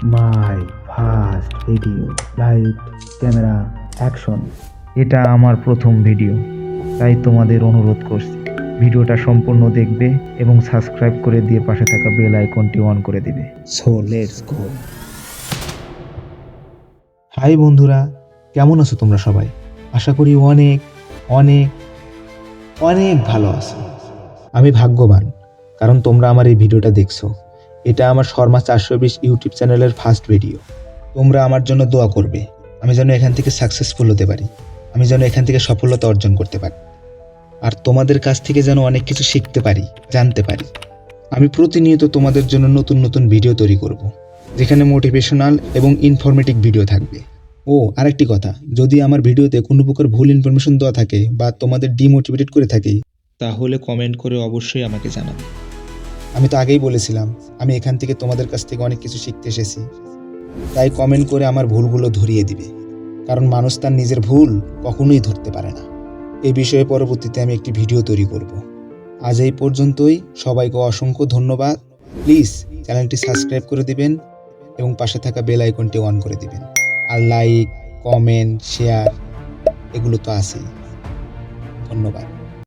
My first video, light camera action. এটা আমার প্রথম ভিডিও, তাই তোমাদের অনুরোধ করছি ভিডিওটা সম্পূর্ণ দেখবে এবং সাবস্ক্রাইব করে দিয়ে পাশে থাকা বেল আইকনটি অন করে দিবে। So let's go. হাই বন্ধুরা, কেমন আছো তোমরা সবাই? আশা করি অনেক অনেক অনেক ভালো আছো। আমি ভাগ্যবান, কারণ তোমরা আমার এই ভিডিওটা দেখছো। এটা আমার শর্মা 420 ইউটিউব চ্যানেলের ফার্স্ট ভিডিও। তোমরা আমার জন্য দোয়া করবে, আমি যেন এখান থেকে সাকসেসফুল হতে পারি, আমি যেন এখান থেকে সফলতা অর্জন করতে পারি, আর তোমাদের কাছ থেকে যেন অনেক কিছু শিখতে পারি, জানতে পারি। আমি প্রতিনিয়ত তোমাদের জন্য নতুন নতুন ভিডিও তৈরি করব, যেখানে মোটিভেশনাল এবং ইনফরমেটিভ ভিডিও থাকবে। ও আরেকটি কথা, যদি আমার ভিডিওতে কোনো প্রকার ভুল ইনফরমেশন দেওয়া থাকে বা তোমাদের ডিমোটিভেটেড করে থাকি, তাহলে কমেন্ট করে অবশ্যই আমাকে জানাবে। আমি তো আগেই বলেছিলাম, আমি এখান থেকে তোমাদের কাছ থেকে অনেক কিছু শিখতে এসেছি। তাই কমেন্ট করে আমার ভুলগুলো ধরিয়ে দিবে, কারণ মানুষ তার নিজের ভুল কখনোই ধরতে পারে না। এই বিষয়ে পরবর্তীতে আমি একটি ভিডিও তৈরি করব। আজ এই পর্যন্তই, সবাইকে অসংখ্য ধন্যবাদ। প্লিজ চ্যানেলটি সাবস্ক্রাইব করে দিবেন এবং পাশে থাকা বেল আইকনটি অন করে দিবেন। আর লাইক, কমেন্ট, শেয়ার এগুলো তো আছেই। ধন্যবাদ।